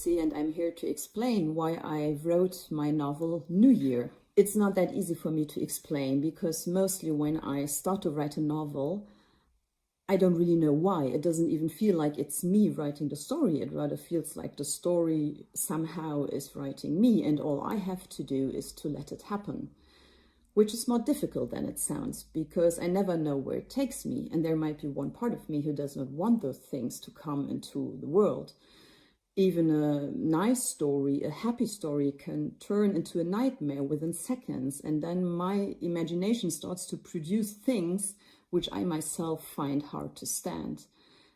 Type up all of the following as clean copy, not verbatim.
Lucy, and I'm here to explain why I wrote my novel New Year. It's not that easy for me to explain because mostly when I start to write a novel, I don't really know why. It doesn't even feel like it's me writing the story. It rather feels like the story somehow is writing me, and all I have to do is to let it happen, which is more difficult than it sounds because I never know where it takes me, and there might be one part of me who does not want those things to come into the world. Even a nice story, a happy story, can turn into a nightmare within seconds, and then my imagination starts to produce things which I myself find hard to stand.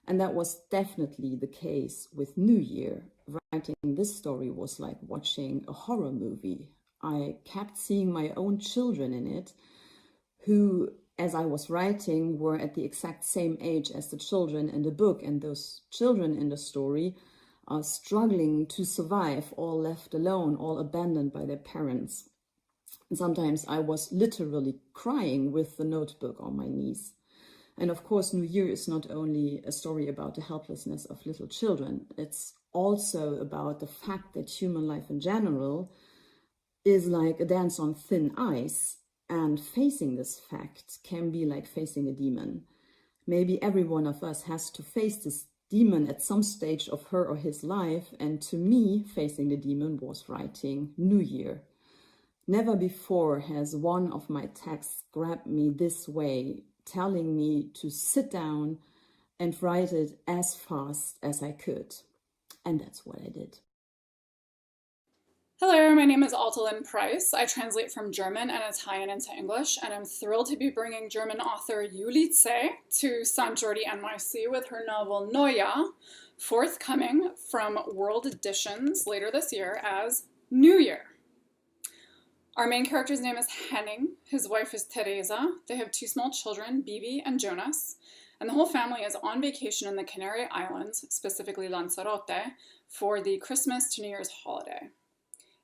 And that was definitely the case with New Year. Writing this story was like watching a horror movie. I kept seeing my own children in it, who, as I was writing, were at the exact same age as the children in the book, and those children in the story are struggling to survive, all left alone, all abandoned by their parents. And sometimes I was literally crying with the notebook on my knees. And of course, New Year is not only a story about the helplessness of little children, it's also about the fact that human life in general is like a dance on thin ice, and facing this fact can be like facing a demon. Maybe every one of us has to face this demon at some stage of her or his life, and to me, facing the demon was writing New Year. Never before has one of my texts grabbed me this way, telling me to sit down and write it as fast as I could. And that's what I did. Hello, my name is Alta L Prize. I translate from German and Italian into English, and I'm thrilled to be bringing German author Juli Zeh to St. Jordi NYC with her novel Neujahr, forthcoming from World Editions later this year as New Year. Our main character's name is Henning. His wife is Teresa. They have two small children, Bibi and Jonas, and the whole family is on vacation in the Canary Islands, specifically Lanzarote, for the Christmas to New Year's holiday.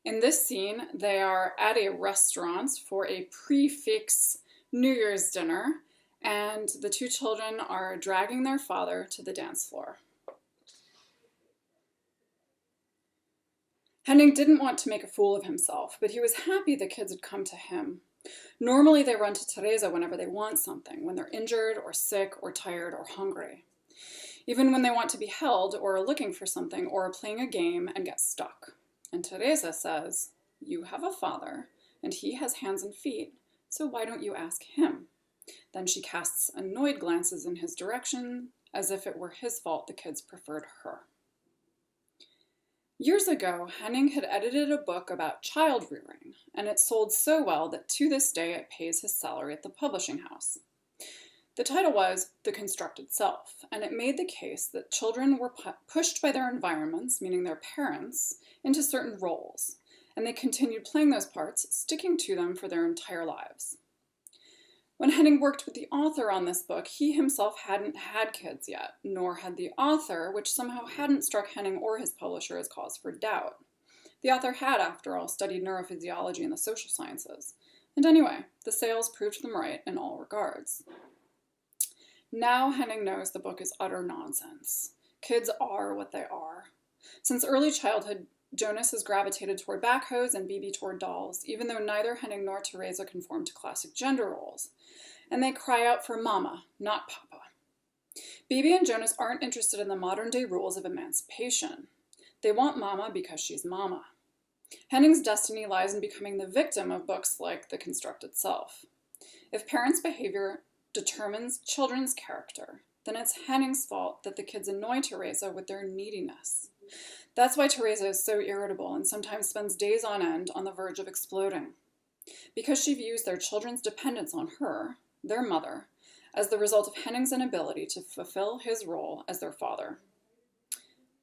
In this scene, they are at a restaurant for a prefix New Year's dinner, and the two children are dragging their father to the dance floor. Henning didn't want to make a fool of himself, but he was happy the kids had come to him. Normally, they run to Teresa whenever they want something, when they're injured or sick or tired or hungry. Even when they want to be held or are looking for something or are playing a game and get stuck. And Teresa says, "You have a father, and he has hands and feet, so why don't you ask him?" Then she casts annoyed glances in his direction, as if it were his fault the kids preferred her. Years ago, Henning had edited a book about child rearing, and it sold so well that to this day it pays his salary at the publishing house. The title was The Constructed Self, and it made the case that children were pushed by their environments, meaning their parents, into certain roles, and they continued playing those parts, sticking to them for their entire lives. When Henning worked with the author on this book, he himself hadn't had kids yet, nor had the author, which somehow hadn't struck Henning or his publisher as cause for doubt. The author had, after all, studied neurophysiology and the social sciences. And anyway, the sales proved them right in all regards. Now Henning knows the book is utter nonsense. Kids are what they are. Since early childhood, Jonas has gravitated toward backhoes and Bibi toward dolls, even though neither Henning nor Teresa conform to classic gender roles. And they cry out for mama, not papa. Bibi and Jonas aren't interested in the modern-day rules of emancipation. They want mama because she's mama. Henning's destiny lies in becoming the victim of books like The Constructed Self. If parents' behavior determines children's character, then it's Henning's fault that the kids annoy Teresa with their neediness. That's why Teresa is so irritable and sometimes spends days on end on the verge of exploding. Because she views their children's dependence on her, their mother, as the result of Henning's inability to fulfill his role as their father.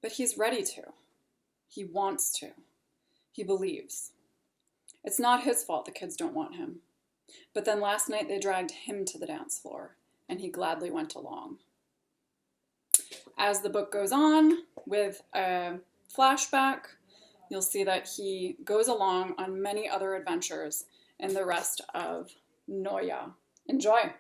But he's ready to. He wants to. He believes. It's not his fault the kids don't want him. But then last night they dragged him to the dance floor, and he gladly went along. As the book goes on, with a flashback, you'll see that he goes along on many other adventures in the rest of Neujahr. Enjoy!